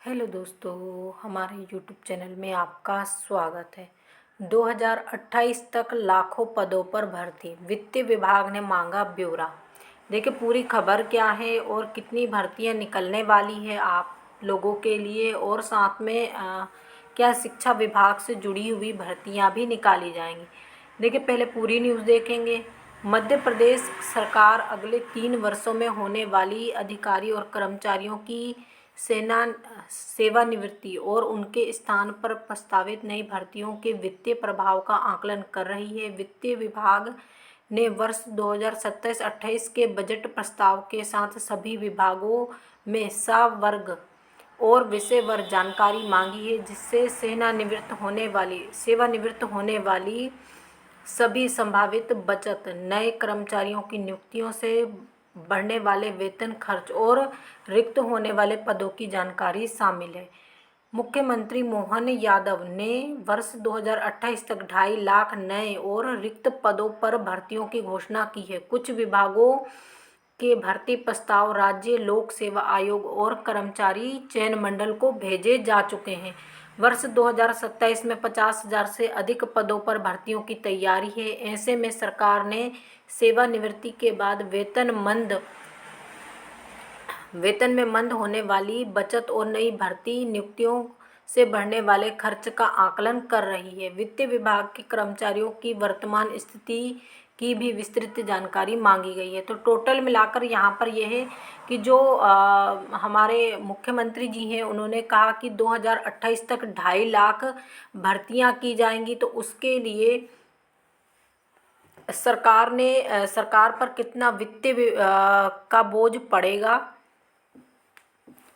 Hello दोस्तों, हमारे YouTube channel में आपका स्वागत है। 2028 तक लाखों पदों पर भर्ती, वित्त विभाग ने मांगा ब्यौरा। देखिए पूरी खबर क्या है और कितनी भर्तियां निकलने वाली है आप लोगों के लिए, और साथ में क्या शिक्षा विभाग से जुड़ी हुई भर्तियां भी निकाली जाएंगी। देखिए पहले पूरी न्यूज़ देखेंगे। मध्य प्रदेश सरकार अगले 3 वर्षों में होने वाली अधिकारी और कर्मचारियों की सेना सेवानिवृत्ति और उनके स्थान पर प्रस्तावित नई भर्तियों के वित्तीय प्रभाव का आकलन कर रही है। वित्त विभाग ने वर्ष 2027-28 के बजट प्रस्ताव के साथ सभी विभागों में वर्ग और विषयवार जानकारी मांगी है, जिससे सेवानिवृत्त होने वाली सभी संभावित बचत, नए कर्मचारियों की नियुक्तियों से बढ़ने वाले वेतन खर्च और रिक्त होने वाले पदों की जानकारी शामिल है। मुख्यमंत्री मोहन यादव ने वर्ष 2028 तक 2.5 लाख नए और रिक्त पदों पर भर्तियों की घोषणा की है। कुछ विभागों के भर्ती प्रस्ताव राज्य लोक सेवा आयोग और कर्मचारी चयन मंडल को भेजे जा चुके हैं। वर्ष 2027 में 50,000 से अधिक पदों पर भर्तियों की तैयारी है। ऐसे में सरकार ने सेवानिवृत्ति के बाद वेतन में मंद होने वाली बचत और नई भर्ती नियुक्तियों से बढ़ने वाले खर्च का आकलन कर रही है। वित्त विभाग के कर्मचारियों की वर्तमान स्थिति की भी विस्तृत जानकारी मांगी गई है। तो टोटल मिलाकर यहाँ पर यह है कि जो हमारे मुख्यमंत्री जी हैं, उन्होंने कहा कि 2028 तक 2.5 लाख भर्तियां की जाएंगी। तो उसके लिए सरकार पर कितना वित्त का बोझ पड़ेगा,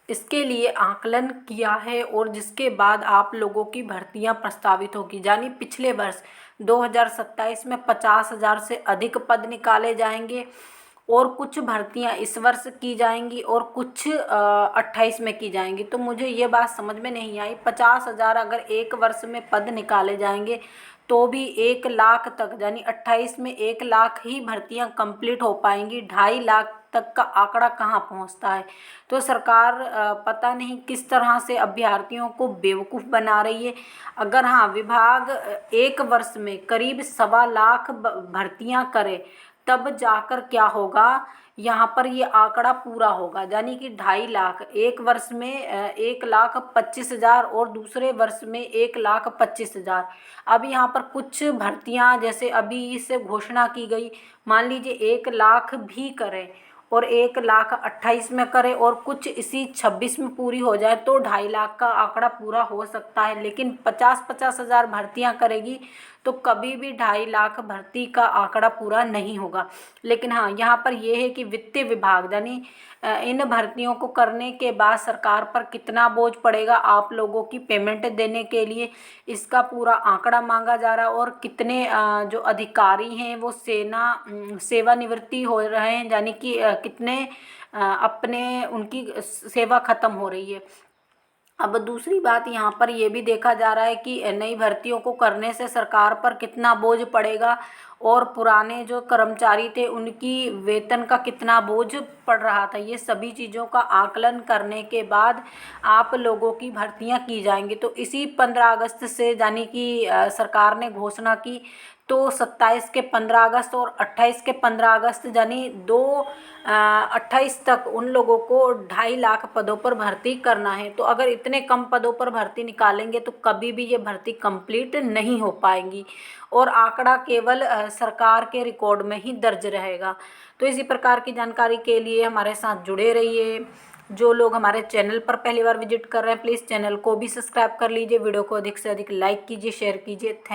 इसके लिए आकलन किया है, और जिसके बाद आप लोगों की भर्तियां प्रस्तावित होगी। यानी पिछले वर्ष 2027 में 50,000 से अधिक पद निकाले जाएंगे, और कुछ भर्तियां इस वर्ष की जाएंगी और कुछ 28 में की जाएंगी। तो मुझे ये बात समझ में नहीं आई, 50,000 अगर एक वर्ष में पद निकाले जाएंगे तो भी 1 लाख तक, यानी 28 में 1 लाख ही भर्तियां कंप्लीट हो पाएंगी। 2.5 लाख तक का आंकड़ा कहाँ पहुँचता है। तो सरकार पता नहीं किस तरह से अभ्यर्थियों को बेवकूफ़ बना रही है। अगर विभाग एक वर्ष में करीब 1.25 लाख भर्तियां करे, तब जाकर क्या होगा, यहाँ पर ये आंकड़ा पूरा होगा। यानी कि 2.5 लाख एक वर्ष में 1,25,000 और दूसरे वर्ष में 1,25,000। अब यहाँ पर कुछ भर्तियाँ जैसे अभी इससे घोषणा की गई, मान लीजिए 1 लाख भी करें और 1,28,000 में करे और कुछ इसी 26 में पूरी हो जाए, तो 2.5 लाख का आंकड़ा पूरा हो सकता है। लेकिन 50,000 भर्तियां करेगी तो कभी भी 2.5 लाख भर्ती का आंकड़ा पूरा नहीं होगा। लेकिन यहाँ पर यह है कि वित्त विभाग यानी इन भर्तियों को करने के बाद सरकार पर कितना बोझ पड़ेगा आप लोगों की पेमेंट देने के लिए, इसका पूरा आंकड़ा मांगा जा रहा है। और कितने जो अधिकारी हैं वो सेवानिवृत्ति हो रहे हैं, यानी कि कितने अपने उनकी सेवा खत्म हो रही है। अब दूसरी बात यहाँ पर यह भी देखा जा रहा है कि नई भर्तियों को करने से सरकार पर कितना बोझ पड़ेगा, और पुराने जो कर्मचारी थे उनकी वेतन का कितना बोझ पड़ रहा था। ये सभी चीज़ों का आकलन करने के बाद आप लोगों की भर्तियां की जाएंगी। तो इसी 15 अगस्त से, यानी कि सरकार ने घोषणा की, तो 27 के 15 अगस्त और 28 के 15 अगस्त यानी 28 तक उन लोगों को 2.5 लाख पदों पर भर्ती करना है। तो अगर इतने कम पदों पर भर्ती निकालेंगे तो कभी भी ये भर्ती कंप्लीट नहीं हो पाएंगी, और आंकड़ा केवल सरकार के रिकॉर्ड में ही दर्ज रहेगा। तो इसी प्रकार की जानकारी के लिए हमारे साथ जुड़े रहिए। जो लोग हमारे चैनल पर पहली बार विजिट कर रहे हैं, प्लीज़ चैनल को भी सब्सक्राइब कर लीजिए। वीडियो को अधिक से अधिक लाइक कीजिए, शेयर कीजिए।